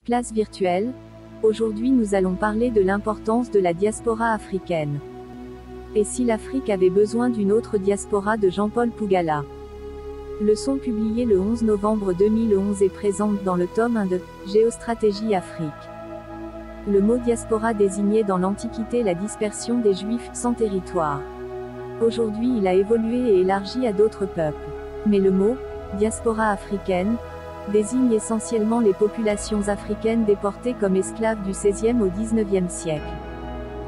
Classe virtuelle. Aujourd'hui nous allons parler de l'importance de la diaspora africaine. Et si l'Afrique avait besoin d'une autre diaspora de Jean-Paul Pougala. Leçon publiée le 11 novembre 2011 et présente dans le tome 1 de Géostratégie Afrique. Le mot diaspora désignait dans l'Antiquité la dispersion des Juifs sans territoire. Aujourd'hui il a évolué et élargi à d'autres peuples. Mais le mot diaspora africaine désigne essentiellement les populations africaines déportées comme esclaves du XVIe au XIXe siècle.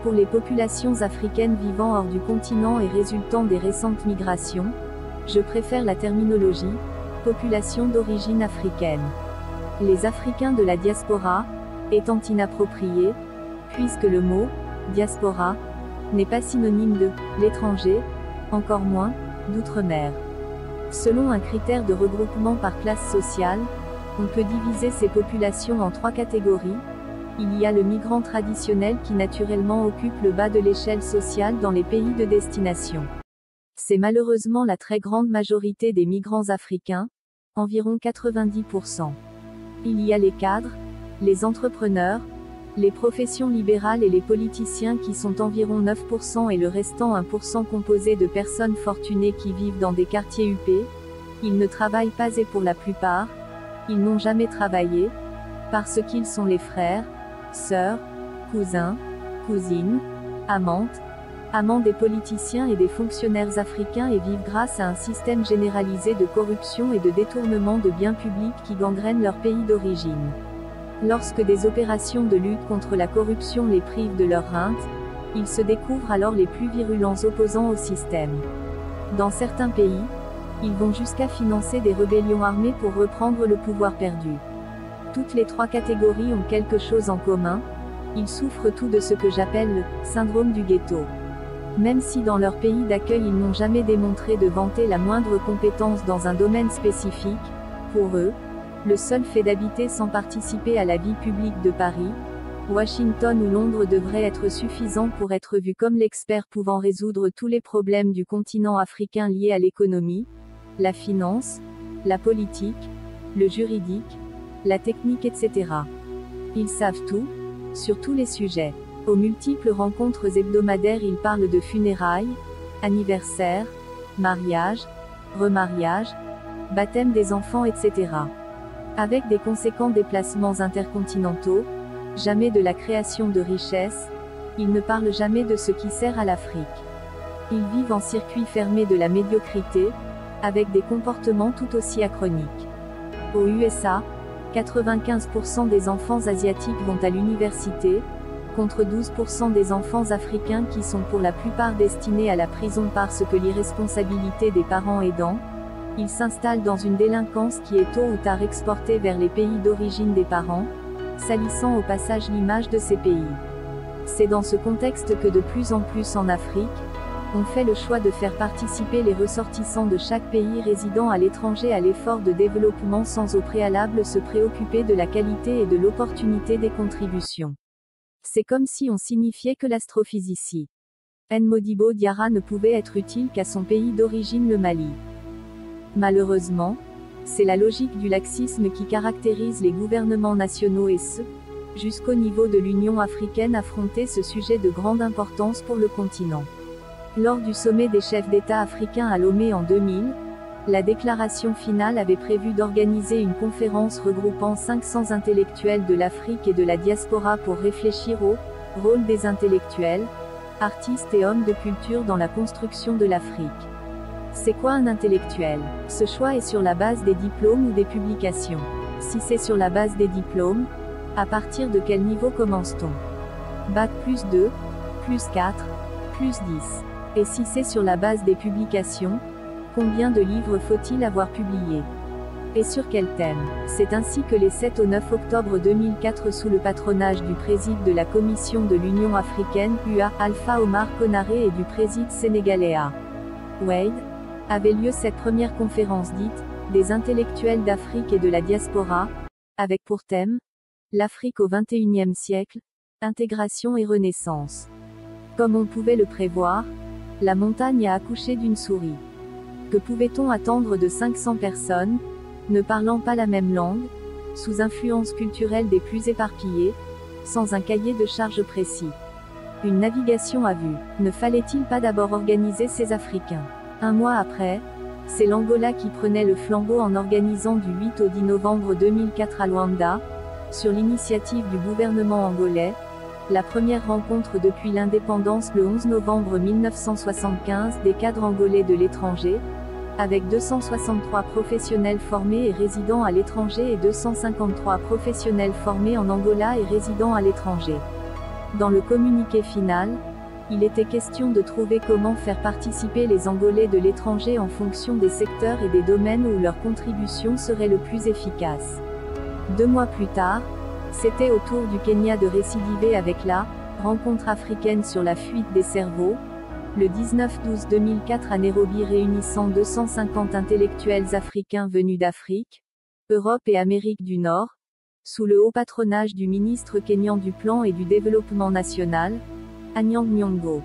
Pour les populations africaines vivant hors du continent et résultant des récentes migrations, je préfère la terminologie population d'origine africaine. Les Africains de la diaspora étant inappropriés, puisque le mot diaspora n'est pas synonyme de l'étranger, encore moins d'outre-mer. Selon un critère de regroupement par classe sociale, on peut diviser ces populations en trois catégories. Il y a le migrant traditionnel qui naturellement occupe le bas de l'échelle sociale dans les pays de destination. C'est malheureusement la très grande majorité des migrants africains, environ 90%. Il y a les cadres, les entrepreneurs, les professions libérales et les politiciens qui sont environ 9% et le restant 1% composé de personnes fortunées qui vivent dans des quartiers huppés. Ils ne travaillent pas et pour la plupart, ils n'ont jamais travaillé, parce qu'ils sont les frères, sœurs, cousins, cousines, amants des politiciens et des fonctionnaires africains et vivent grâce à un système généralisé de corruption et de détournement de biens publics qui gangrène leur pays d'origine. Lorsque des opérations de lutte contre la corruption les privent de leur rente, ils se découvrent alors les plus virulents opposants au système. Dans certains pays, ils vont jusqu'à financer des rébellions armées pour reprendre le pouvoir perdu. Toutes les trois catégories ont quelque chose en commun, ils souffrent tous de ce que j'appelle le syndrome du ghetto. Même si dans leur pays d'accueil ils n'ont jamais démontré de vanter la moindre compétence dans un domaine spécifique, pour eux, le seul fait d'habiter sans participer à la vie publique de Paris, Washington ou Londres devrait être suffisant pour être vu comme l'expert pouvant résoudre tous les problèmes du continent africain liés à l'économie, la finance, la politique, le juridique, la technique etc. Ils savent tout, sur tous les sujets. Aux multiples rencontres hebdomadaires ils parlent de funérailles, anniversaires, mariage, remariage, baptême des enfants etc. Avec des conséquents déplacements intercontinentaux, jamais de la création de richesses, ils ne parlent jamais de ce qui sert à l'Afrique. Ils vivent en circuit fermé de la médiocrité, avec des comportements tout aussi achroniques. Aux USA, 95% des enfants asiatiques vont à l'université, contre 12% des enfants africains qui sont pour la plupart destinés à la prison parce que l'irresponsabilité des parents aidants. Ils s'installent dans une délinquance qui est tôt ou tard exportée vers les pays d'origine des parents, salissant au passage l'image de ces pays. C'est dans ce contexte que de plus en plus en Afrique, on fait le choix de faire participer les ressortissants de chaque pays résidant à l'étranger à l'effort de développement sans au préalable se préoccuper de la qualité et de l'opportunité des contributions. C'est comme si on signifiait que l'astrophysicie Modibo Diarra ne pouvait être utile qu'à son pays d'origine le Mali. Malheureusement, c'est la logique du laxisme qui caractérise les gouvernements nationaux et jusqu'au niveau de l'Union africaine affronter ce sujet de grande importance pour le continent. Lors du sommet des chefs d'État africains à Lomé en 2000, la déclaration finale avait prévu d'organiser une conférence regroupant 500 intellectuels de l'Afrique et de la diaspora pour réfléchir au rôle des intellectuels, artistes et hommes de culture dans la construction de l'Afrique. C'est quoi un intellectuel? Ce choix est sur la base des diplômes ou des publications. Si c'est sur la base des diplômes, à partir de quel niveau commence-t-on? Bac plus 2, plus 4, plus 10. Et si c'est sur la base des publications, combien de livres faut-il avoir publiés? Et sur quel thème? C'est ainsi que les 7 au 9 octobre 2004 sous le patronage du président de la Commission de l'Union africaine, UA, Alpha Omar Konaré et du président sénégalais A. Wade, avait lieu cette première conférence dite « Des intellectuels d'Afrique et de la diaspora », avec pour thème « L'Afrique au XXIe siècle, intégration et renaissance ». Comme on pouvait le prévoir, la montagne a accouché d'une souris. Que pouvait-on attendre de 500 personnes, ne parlant pas la même langue, sous influence culturelle des plus éparpillées, sans un cahier de charges précis. Une navigation à vue. Ne fallait-il pas d'abord organiser ces Africains? Un mois après, c'est l'Angola qui prenait le flambeau en organisant du 8 au 10 novembre 2004 à Luanda, sur l'initiative du gouvernement angolais, la première rencontre depuis l'indépendance le 11 novembre 1975 des cadres angolais de l'étranger, avec 263 professionnels formés et résidant à l'étranger et 253 professionnels formés en Angola et résidant à l'étranger. Dans le communiqué final, il était question de trouver comment faire participer les Angolais de l'étranger en fonction des secteurs et des domaines où leur contribution serait le plus efficace. 2 mois plus tard, c'était au tour du Kenya de récidiver avec la rencontre africaine sur la fuite des cerveaux, le 19-12-2004 à Nairobi réunissant 250 intellectuels africains venus d'Afrique, Europe et Amérique du Nord, sous le haut patronage du ministre kényan du Plan et du Développement national, Anyang' Nyong'o.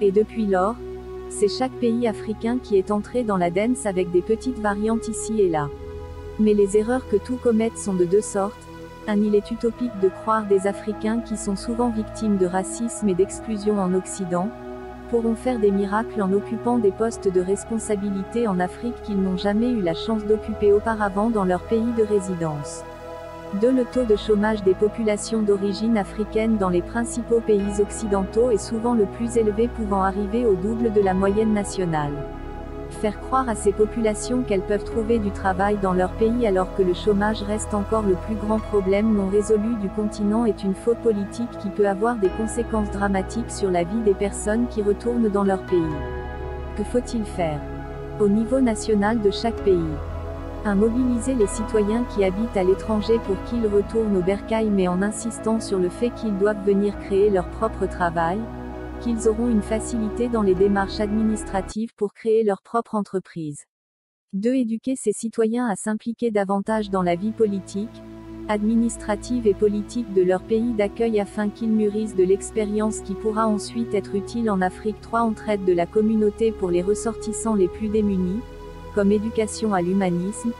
Et depuis lors, c'est chaque pays africain qui est entré dans la danse avec des petites variantes ici et là. Mais les erreurs que tous commettent sont de 2 sortes. Il est utopique de croire des Africains qui sont souvent victimes de racisme et d'exclusion en Occident, pourront faire des miracles en occupant des postes de responsabilité en Afrique qu'ils n'ont jamais eu la chance d'occuper auparavant dans leur pays de résidence. 2. Le taux de chômage des populations d'origine africaine dans les principaux pays occidentaux est souvent le plus élevé, pouvant arriver au double de la moyenne nationale. Faire croire à ces populations qu'elles peuvent trouver du travail dans leur pays alors que le chômage reste encore le plus grand problème non résolu du continent est une faute politique qui peut avoir des conséquences dramatiques sur la vie des personnes qui retournent dans leur pays. Que faut-il faire? Au niveau national de chaque pays. Mobiliser les citoyens qui habitent à l'étranger pour qu'ils retournent au bercail, mais en insistant sur le fait qu'ils doivent venir créer leur propre travail, qu'ils auront une facilité dans les démarches administratives pour créer leur propre entreprise. 2. Éduquer ces citoyens à s'impliquer davantage dans la vie politique, administrative et politique de leur pays d'accueil afin qu'ils mûrissent de l'expérience qui pourra ensuite être utile en Afrique. 3. Entraide de la communauté pour les ressortissants les plus démunis, comme éducation à l'humanisme,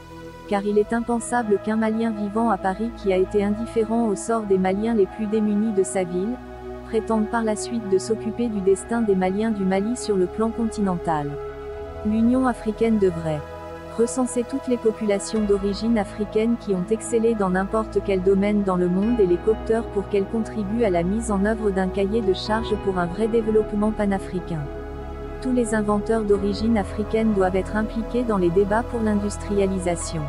car il est impensable qu'un Malien vivant à Paris qui a été indifférent au sort des Maliens les plus démunis de sa ville, prétende par la suite de s'occuper du destin des Maliens du Mali sur le plan continental. L'Union africaine devrait recenser toutes les populations d'origine africaine qui ont excellé dans n'importe quel domaine dans le monde et les coopteurs pour qu'elles contribuent à la mise en œuvre d'un cahier de charges pour un vrai développement panafricain. Tous les inventeurs d'origine africaine doivent être impliqués dans les débats pour l'industrialisation.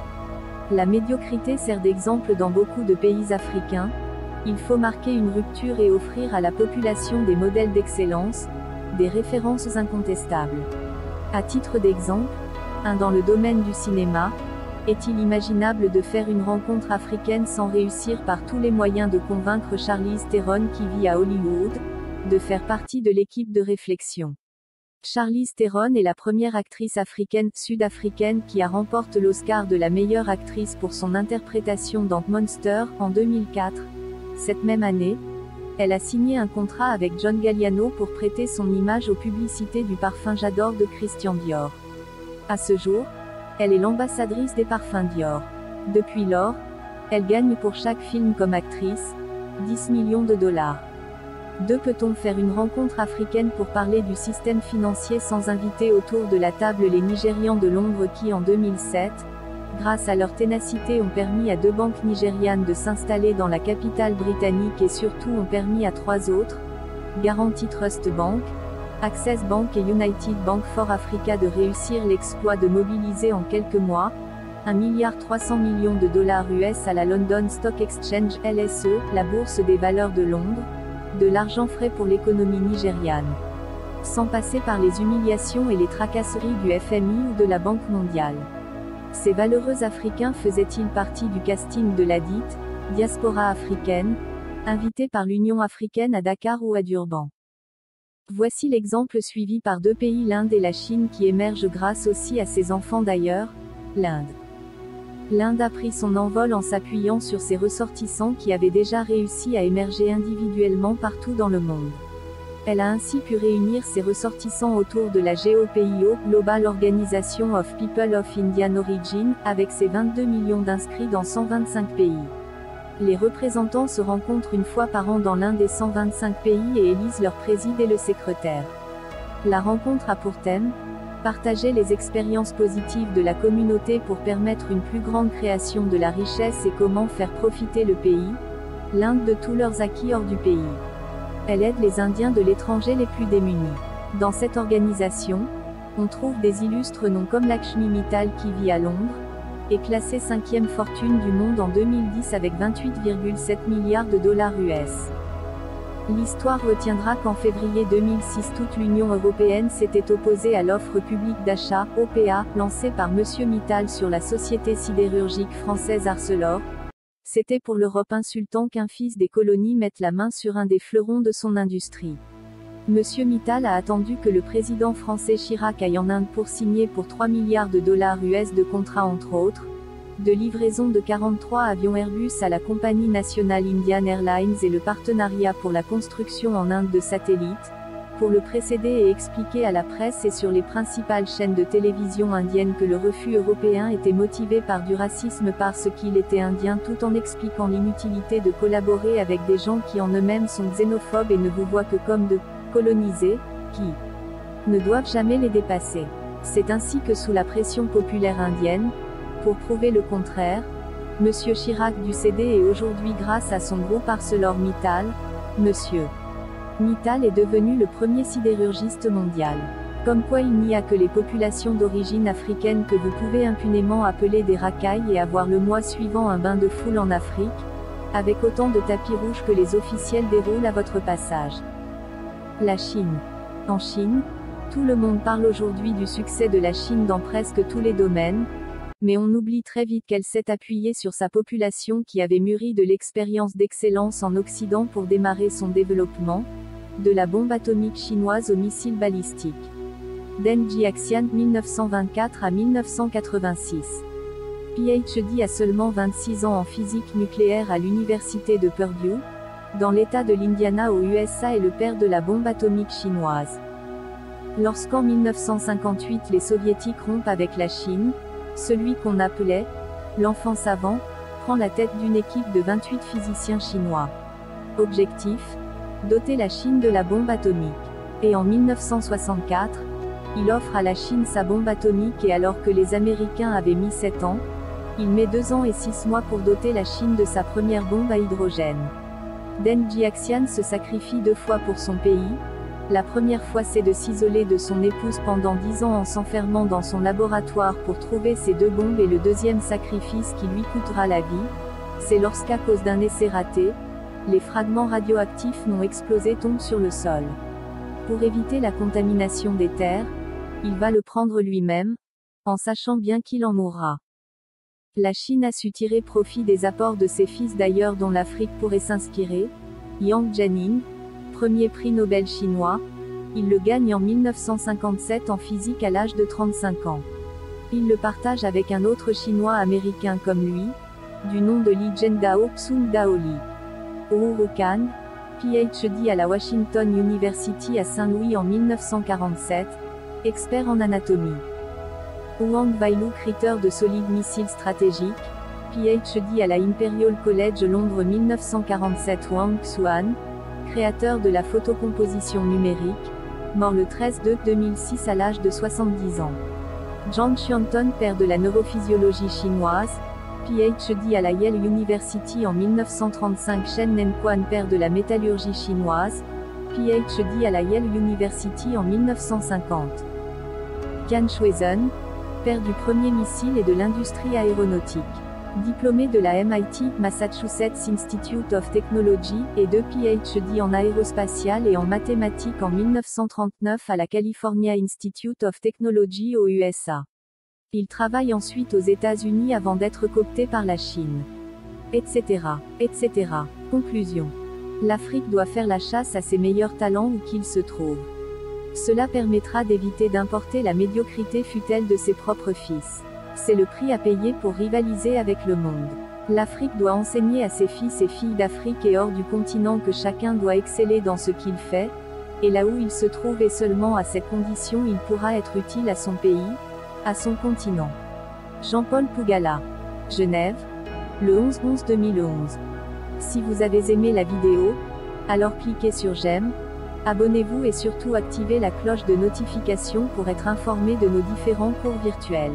La médiocrité sert d'exemple dans beaucoup de pays africains. Il faut marquer une rupture et offrir à la population des modèles d'excellence, des références incontestables. À titre d'exemple, dans le domaine du cinéma, est-il imaginable de faire une rencontre africaine sans réussir par tous les moyens de convaincre Charlize Theron qui vit à Hollywood, de faire partie de l'équipe de réflexion? Charlize Theron est la première actrice sud-africaine qui a remporté l'Oscar de la meilleure actrice pour son interprétation dans Monster, en 2004. Cette même année, elle a signé un contrat avec John Galliano pour prêter son image aux publicités du parfum J'adore de Christian Dior. À ce jour, elle est l'ambassadrice des parfums Dior. Depuis lors, elle gagne pour chaque film comme actrice, 10 millions de dollars. 2. Peut-on faire une rencontre africaine pour parler du système financier sans inviter autour de la table les Nigérians de Londres qui en 2007, grâce à leur ténacité ont permis à 2 banques nigérianes de s'installer dans la capitale britannique et surtout ont permis à 3 autres, Guaranty Trust Bank, Access Bank et United Bank for Africa de réussir l'exploit de mobiliser en quelques mois, 1,3 milliard de dollars US à la London Stock Exchange LSE, la bourse des valeurs de Londres, de l'argent frais pour l'économie nigériane. Sans passer par les humiliations et les tracasseries du FMI ou de la Banque mondiale. Ces valeureux Africains faisaient-ils partie du casting de la dite diaspora africaine, invitée par l'Union africaine à Dakar ou à Durban? Voici l'exemple suivi par 2 pays, l'Inde et la Chine, qui émergent grâce aussi à ses enfants d'ailleurs. L'Inde. L'Inde a pris son envol en s'appuyant sur ses ressortissants qui avaient déjà réussi à émerger individuellement partout dans le monde. Elle a ainsi pu réunir ses ressortissants autour de la GOPIO, Global Organization of People of Indian Origin, avec ses 22 millions d'inscrits dans 125 pays. Les représentants se rencontrent une fois par an dans l'un des 125 pays et élisent leur président et le secrétaire. La rencontre a pour thème « Partager les expériences positives de la communauté pour permettre une plus grande création de la richesse et comment faire profiter le pays, l'Inde de tous leurs acquis hors du pays ». Elle aide les Indiens de l'étranger les plus démunis. Dans cette organisation, on trouve des illustres noms comme Lakshmi Mittal qui vit à Londres, est classée 5e fortune du monde en 2010 avec 28,7 milliards de dollars US. L'histoire retiendra qu'en février 2006 toute l'Union européenne s'était opposée à l'offre publique d'achat, OPA, lancée par M. Mittal sur la société sidérurgique française Arcelor. C'était pour l'Europe insultant qu'un fils des colonies mette la main sur un des fleurons de son industrie. M. Mittal a attendu que le président français Chirac aille en Inde pour signer pour 3 milliards de dollars US de contrats entre autres, de livraison de 43 avions Airbus à la compagnie nationale Indian Airlines et le partenariat pour la construction en Inde de satellites, pour le précéder et expliquer à la presse et sur les principales chaînes de télévision indiennes que le refus européen était motivé par du racisme parce qu'il était indien tout en expliquant l'inutilité de collaborer avec des gens qui en eux-mêmes sont xénophobes et ne vous voient que comme de colonisés, qui ne doivent jamais les dépasser. C'est ainsi que sous la pression populaire indienne, pour prouver le contraire, M. Chirac dut céder et aujourd'hui grâce à son groupe ArcelorMittal, M. Mittal est devenu le premier sidérurgiste mondial. Comme quoi il n'y a que les populations d'origine africaine que vous pouvez impunément appeler des racailles et avoir le mois suivant un bain de foule en Afrique, avec autant de tapis rouges que les officiels déroulent à votre passage. La Chine. En Chine, tout le monde parle aujourd'hui du succès de la Chine dans presque tous les domaines, mais on oublie très vite qu'elle s'est appuyée sur sa population qui avait mûri de l'expérience d'excellence en Occident pour démarrer son développement, de la bombe atomique chinoise aux missiles balistiques. Deng Xiaoxian 1924 à 1986. PhD à seulement 26 ans en physique nucléaire à l'université de Purdue, dans l'État de l'Indiana aux USA est le père de la bombe atomique chinoise. Lorsqu'en 1958 les soviétiques rompent avec la Chine, celui qu'on appelait « l'enfant savant » prend la tête d'une équipe de 28 physiciens chinois. Objectif : doter la Chine de la bombe atomique. Et en 1964, il offre à la Chine sa bombe atomique et alors que les Américains avaient mis 7 ans, il met 2 ans et 6 mois pour doter la Chine de sa première bombe à hydrogène. Deng Xiaoxian se sacrifie 2 fois pour son pays. La première fois c'est de s'isoler de son épouse pendant 10 ans en s'enfermant dans son laboratoire pour trouver ces 2 bombes et le deuxième sacrifice qui lui coûtera la vie, c'est lorsqu'à cause d'un essai raté, les fragments radioactifs non explosés tombent sur le sol. Pour éviter la contamination des terres, il va le prendre lui-même, en sachant bien qu'il en mourra. La Chine a su tirer profit des apports de ses fils d'ailleurs dont l'Afrique pourrait s'inspirer. Yang Jianing, premier prix Nobel chinois, il le gagne en 1957 en physique à l'âge de 35 ans. Il le partage avec un autre chinois américain comme lui, du nom de Li Zhendao Xun Daoli. Uhuru Khan, PhD à la Washington University à Saint-Louis en 1947, expert en anatomie. Huang Weilou Critter de Solid Missile Stratégique, PhD à la Imperial College Londres 1947. Wang Xuan, créateur de la photocomposition numérique, mort le 13/2/2006 à l'âge de 70 ans. Zhang Xianton, père de la neurophysiologie chinoise, PhD à la Yale University en 1935. Shen Nenquan, père de la métallurgie chinoise, PhD à la Yale University en 1950. Qian Shuizhen, père du premier missile et de l'industrie aéronautique. Diplômé de la MIT, Massachusetts Institute of Technology, et de PhD en aérospatiale et en mathématiques en 1939 à la California Institute of Technology aux USA. Il travaille ensuite aux États-Unis avant d'être coopté par la Chine. Etc. etc. Conclusion. L'Afrique doit faire la chasse à ses meilleurs talents où qu'ils se trouvent. Cela permettra d'éviter d'importer la médiocrité fût-elle de ses propres fils. C'est le prix à payer pour rivaliser avec le monde. L'Afrique doit enseigner à ses fils et filles d'Afrique et hors du continent que chacun doit exceller dans ce qu'il fait, Et là où il se trouve et seulement à ces conditions il pourra être utile à son pays, à son continent. Jean-Paul Pougala. Genève, le 11/11/2011. Si vous avez aimé la vidéo, alors cliquez sur j'aime, abonnez-vous et surtout activez la cloche de notification pour être informé de nos différents cours virtuels.